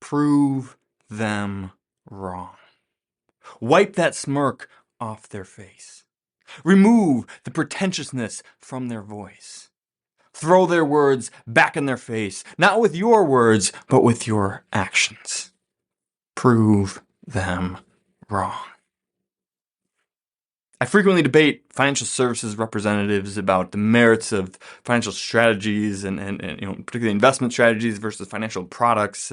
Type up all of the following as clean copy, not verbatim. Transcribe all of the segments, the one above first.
Prove them wrong. Wipe that smirk off their face. Remove the pretentiousness from their voice. Throw their words back in their face, not with your words, but with your actions. Prove them wrong. I frequently debate financial services representatives about the merits of financial strategies and particularly investment strategies versus financial products.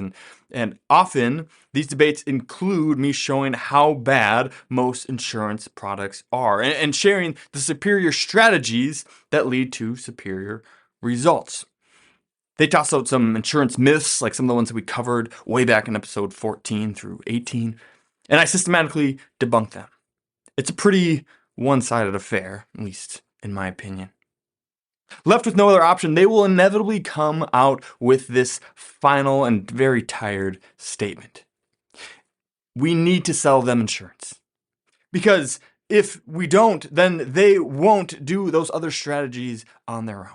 And often these debates include me showing how bad most insurance products are and sharing the superior strategies that lead to superior results. They toss out some insurance myths, like some of the ones that we covered way back in episode 14 through 18, and I systematically debunk them. It's a pretty one-sided affair, at least in my opinion. Left with no other option, they will inevitably come out with this final and very tired statement. We need to sell them insurance. Because if we don't, then they won't do those other strategies on their own.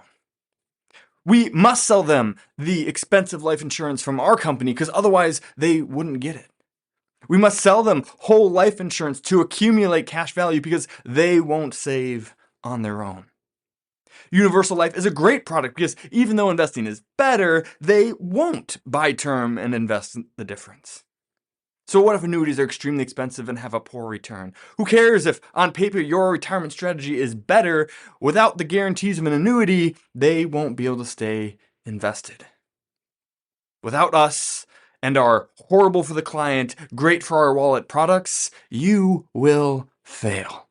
We must sell them the expensive life insurance from our company because otherwise they wouldn't get it. We must sell them whole life insurance to accumulate cash value because they won't save on their own. Universal Life is a great product because even though investing is better, they won't buy term and invest the difference. So what if annuities are extremely expensive and have a poor return? Who cares if on paper your retirement strategy is better? Without the guarantees of an annuity, they won't be able to stay invested. Without us and our horrible for the client, great for our wallet products, you will fail.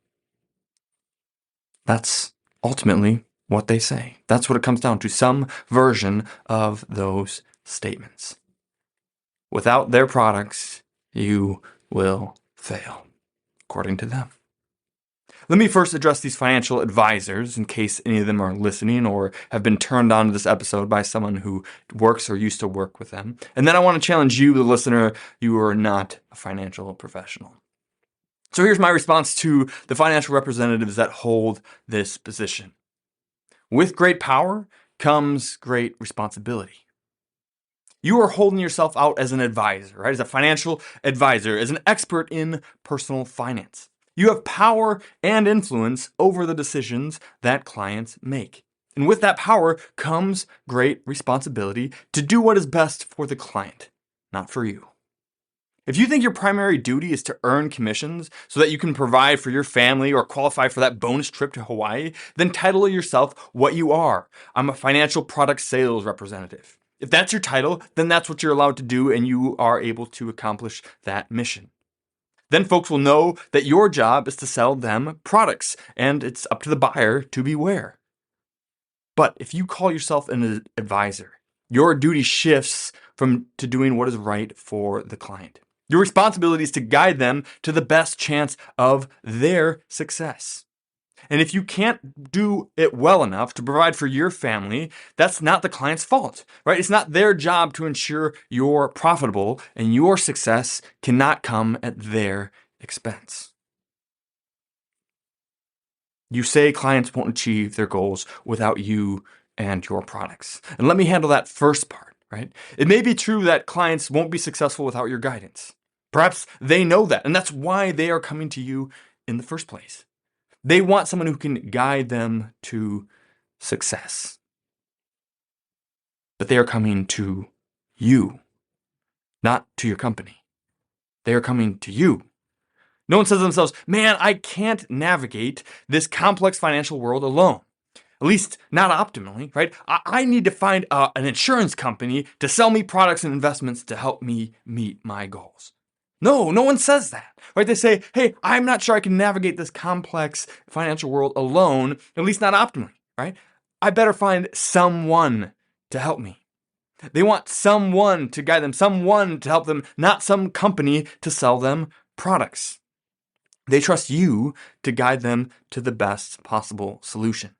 That's ultimately what they say. That's what it comes down to, some version of those statements. Without their products, you will fail, according to them. Let me first address these financial advisors in case any of them are listening or have been turned on to this episode by someone who works or used to work with them. And then I want to challenge you, the listener, you are not a financial professional. So here's my response to the financial representatives that hold this position. With great power comes great responsibility. You are holding yourself out as an advisor, right? As a financial advisor, as an expert in personal finance. You have power and influence over the decisions that clients make. And with that power comes great responsibility to do what is best for the client, not for you. If you think your primary duty is to earn commissions so that you can provide for your family or qualify for that bonus trip to Hawaii, then title yourself what you are. I'm a financial product sales representative. If that's your title, then that's what you're allowed to do and you are able to accomplish that mission. Then folks will know that your job is to sell them products and it's up to the buyer to beware. But if you call yourself an advisor, your duty shifts to doing what is right for the client. Your responsibility is to guide them to the best chance of their success. And if you can't do it well enough to provide for your family, that's not the client's fault, right? It's not their job to ensure you're profitable, and your success cannot come at their expense. You say clients won't achieve their goals without you and your products. And let me handle that first part, right? It may be true that clients won't be successful without your guidance. Perhaps they know that, and that's why they are coming to you in the first place. They want someone who can guide them to success. But they are coming to you, not to your company. They are coming to you. No one says to themselves, man, I can't navigate this complex financial world alone. At least not optimally, right? I need to find an insurance company to sell me products and investments to help me meet my goals. No one says that, right? They say, hey, I'm not sure I can navigate this complex financial world alone, at least not optimally, right? I better find someone to help me. They want someone to guide them, someone to help them, not some company to sell them products. They trust you to guide them to the best possible solution.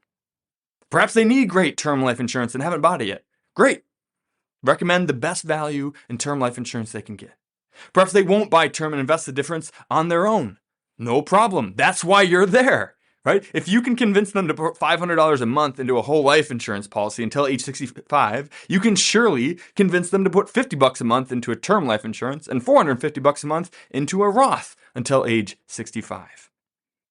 Perhaps they need great term life insurance and haven't bought it yet. Great. Recommend the best value in term life insurance they can get. Perhaps they won't buy term and invest the difference on their own. No problem. That's why you're there, right? If you can convince them to put $500 a month into a whole life insurance policy until age 65, you can surely convince them to put $50 a month into a term life insurance and $450 a month into a Roth until age 65.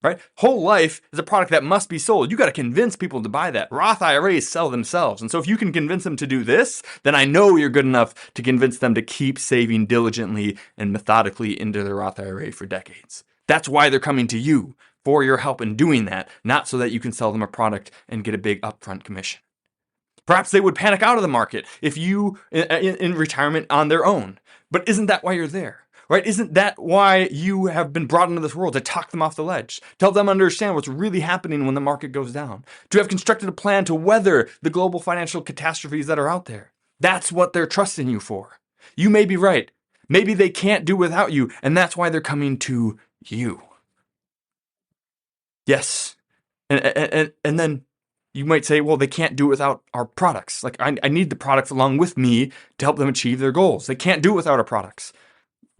Right? Whole life is a product that must be sold. You got to convince people to buy that. Roth IRAs sell themselves. And so if you can convince them to do this, then I know you're good enough to convince them to keep saving diligently and methodically into their Roth IRA for decades. That's why they're coming to you, for your help in doing that, not so that you can sell them a product and get a big upfront commission. Perhaps they would panic out of the market if you in retirement on their own. But isn't that why you're there? Right? Isn't that why you have been brought into this world, to talk them off the ledge, to help them understand what's really happening when the market goes down, to have constructed a plan to weather the global financial catastrophes that are out there? That's what they're trusting you for. You may be right. Maybe they can't do without you, and that's why they're coming to you. Yes. And then you might say, well, they can't do it without our products. Like, I need the products along with me to help them achieve their goals. They can't do it without our products.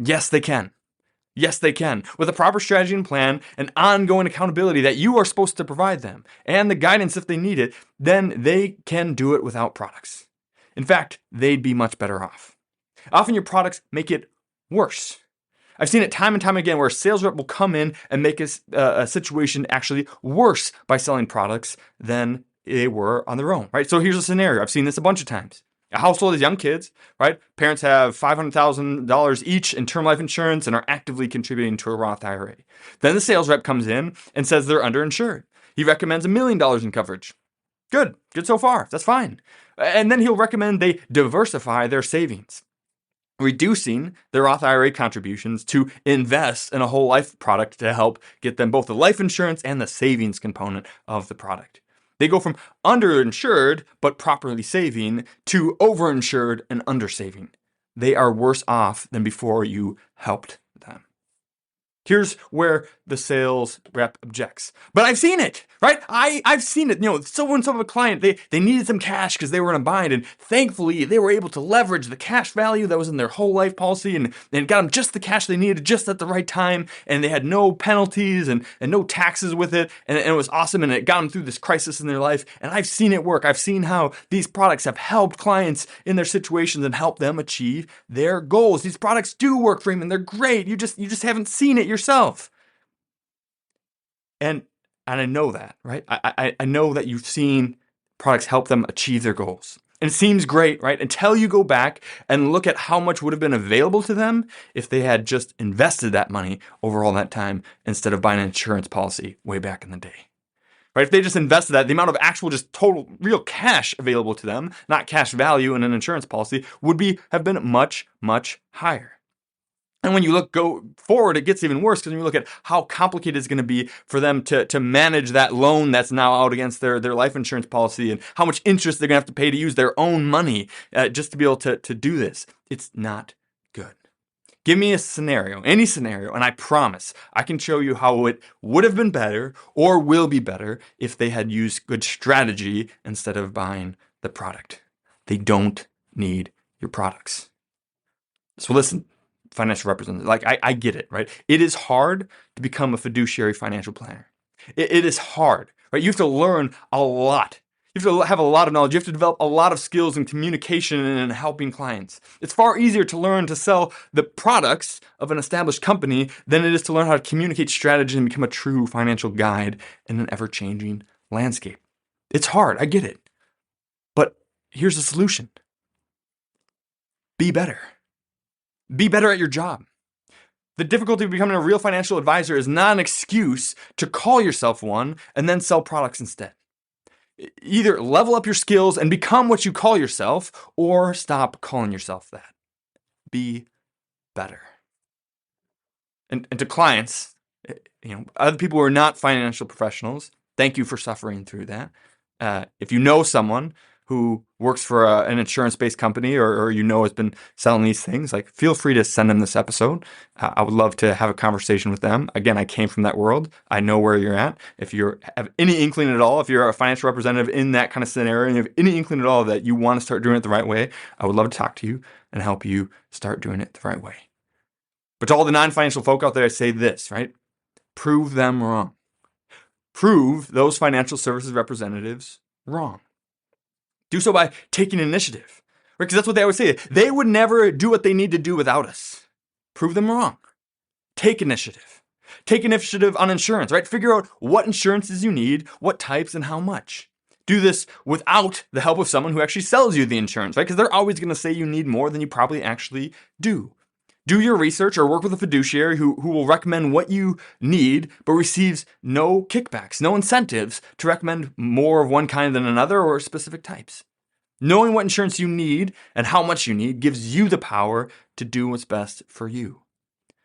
Yes, they can. Yes, they can. With a proper strategy and plan and ongoing accountability that you are supposed to provide them, and the guidance if they need it, then they can do it without products. In fact, they'd be much better off. Often your products make it worse. I've seen it time and time again where a sales rep will come in and make a situation actually worse by selling products than they were on their own, right? So here's a scenario. I've seen this a bunch of times. A household has young kids, right? Parents have $500,000 each in term life insurance and are actively contributing to a Roth IRA. Then the sales rep comes in and says they're underinsured. He recommends $1 million in coverage. Good so far. That's fine. And then he'll recommend they diversify their savings, reducing their Roth IRA contributions to invest in a whole life product to help get them both the life insurance and the savings component of the product. They go from underinsured but properly saving to overinsured and undersaving. They are worse off than before you helped them. Here's where the sales rep objects. But I've seen it, right? I've seen it. So-and-so of a client, they needed some cash because they were in a bind, and thankfully they were able to leverage the cash value that was in their whole life policy and got them just the cash they needed just at the right time, and they had no penalties and no taxes with it, and it was awesome, and it got them through this crisis in their life, and I've seen it work. I've seen how these products have helped clients in their situations and helped them achieve their goals. These products do work for them, and they're great. You just haven't seen it yourself. And I know that, right? I know that you've seen products help them achieve their goals. And it seems great, right? Until you go back and look at how much would have been available to them if they had just invested that money over all that time instead of buying an insurance policy way back in the day. Right? If they just invested that, the amount of actual just total real cash available to them, not cash value in an insurance policy, would have been much, much higher. And when you go forward, it gets even worse because when you look at how complicated it's going to be for them to manage that loan that's now out against their life insurance policy and how much interest they're going to have to pay to use their own money just to be able to do this. It's not good. Give me a scenario, any scenario, and I promise I can show you how it would have been better or will be better if they had used good strategy instead of buying the product. They don't need your products. So listen, financial representative, I get it, right? It is hard to become a fiduciary financial planner. It is hard, right? You have to learn a lot. You have to have a lot of knowledge. You have to develop a lot of skills in communication and helping clients. It's far easier to learn to sell the products of an established company than it is to learn how to communicate strategy and become a true financial guide in an ever-changing landscape. It's hard, I get it. But here's the solution. Be better. Be better at your job. The difficulty of becoming a real financial advisor is not an excuse to call yourself one and then sell products instead. Either level up your skills and become what you call yourself, or stop calling yourself that. Be better. And to clients, other people who are not financial professionals, thank you for suffering through that. If you know someone who works for an insurance-based company or has been selling these things, feel free to send them this episode. I would love to have a conversation with them. Again, I came from that world. I know where you're at. If you have any inkling at all, if you're a financial representative in that kind of scenario, and you have any inkling at all that you want to start doing it the right way, I would love to talk to you and help you start doing it the right way. But to all the non-financial folk out there, I say this, right? Prove them wrong. Prove those financial services representatives wrong. Do so by taking initiative, right? Because that's what they always say. They would never do what they need to do without us. Prove them wrong. Take initiative. Take initiative on insurance, right? Figure out what insurances you need, what types, and how much. Do this without the help of someone who actually sells you the insurance, right? Because they're always going to say you need more than you probably actually do. Do your research or work with a fiduciary who will recommend what you need, but receives no kickbacks, no incentives to recommend more of one kind than another or specific types. Knowing what insurance you need and how much you need gives you the power to do what's best for you.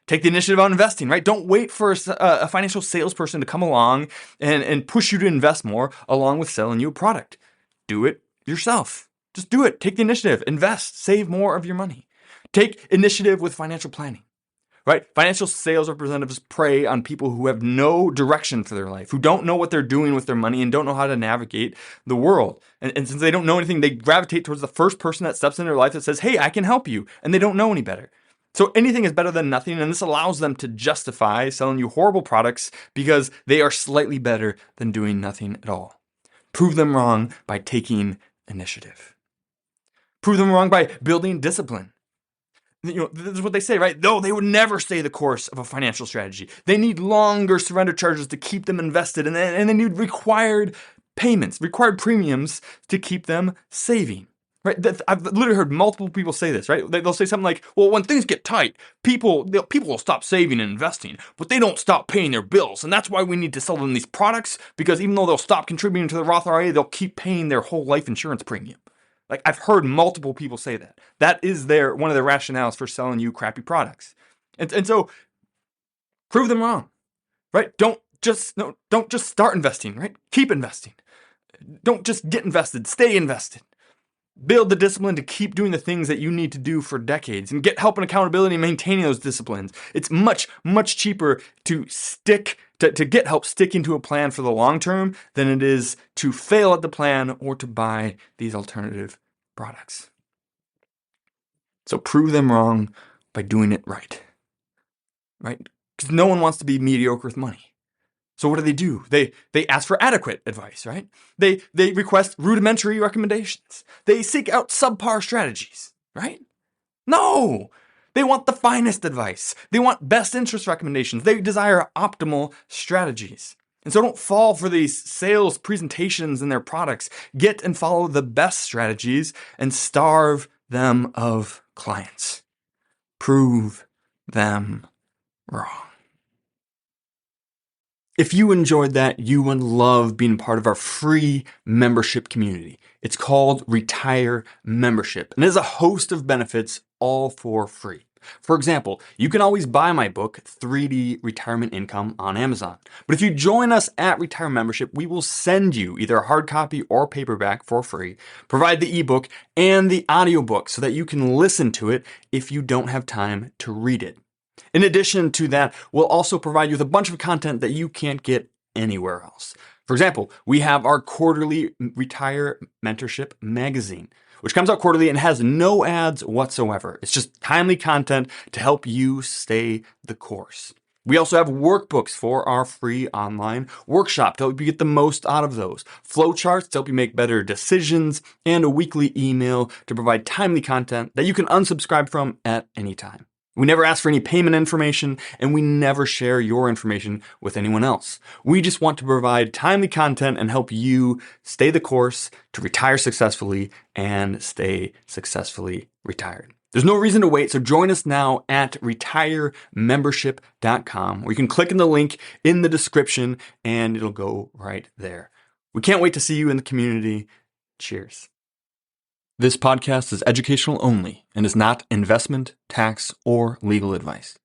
Take the initiative on investing, right? Don't wait for a financial salesperson to come along and push you to invest more along with selling you a product. Do it yourself. Just do it. Take the initiative. Invest. Save more of your money. Take initiative with financial planning, right? Financial sales representatives prey on people who have no direction for their life, who don't know what they're doing with their money and don't know how to navigate the world. And since they don't know anything, they gravitate towards the first person that steps in their life that says, hey, I can help you. And they don't know any better. So anything is better than nothing, and this allows them to justify selling you horrible products because they are slightly better than doing nothing at all. Prove them wrong by taking initiative. Prove them wrong by building discipline. This is what they say, right? No, they would never stay the course of a financial strategy. They need longer surrender charges to keep them invested, and they need required payments, required premiums to keep them saving. Right? I've literally heard multiple people say this, right? They'll say something like, well, when things get tight, people will stop saving and investing, but they don't stop paying their bills. And that's why we need to sell them these products, because even though they'll stop contributing to the Roth IRA, they'll keep paying their whole life insurance premium. Like, I've heard multiple people say that. That is one of their rationales for selling you crappy products. And so prove them wrong, right? Don't just start investing, right? Keep investing. Don't just get invested, stay invested. Build the discipline to keep doing the things that you need to do for decades, and get help and accountability in maintaining those disciplines. It's much, much cheaper to get help sticking to a plan for the long term than it is to fail at the plan or to buy these alternative products. So prove them wrong by doing it right? Because no one wants to be mediocre with money. So what do? They ask for adequate advice, right? They request rudimentary recommendations. They seek out subpar strategies, right? No! They want the finest advice. They want best interest recommendations. They desire optimal strategies. And so don't fall for these sales presentations and their products. Get and follow the best strategies and starve them of clients. Prove them wrong. If you enjoyed that, you would love being part of our free membership community. It's called Retire Membership, and it has a host of benefits, all for free. For example, you can always buy my book, 3D Retirement Income, on Amazon. But if you join us at Retire Membership, we will send you either a hard copy or paperback for free, provide the ebook and the audiobook so that you can listen to it if you don't have time to read it. In addition to that, we'll also provide you with a bunch of content that you can't get anywhere else. For example, we have our quarterly Retire Mentorship magazine, which comes out quarterly and has no ads whatsoever. It's just timely content to help you stay the course. We also have workbooks for our free online workshop to help you get the most out of those, flowcharts to help you make better decisions, and a weekly email to provide timely content that you can unsubscribe from at any time. We never ask for any payment information, and we never share your information with anyone else. We just want to provide timely content and help you stay the course to retire successfully and stay successfully retired. There's no reason to wait, so join us now at retiremembership.com, where you can click on the link in the description and it'll go right there. We can't wait to see you in the community. Cheers. This podcast is educational only and is not investment, tax, or legal advice.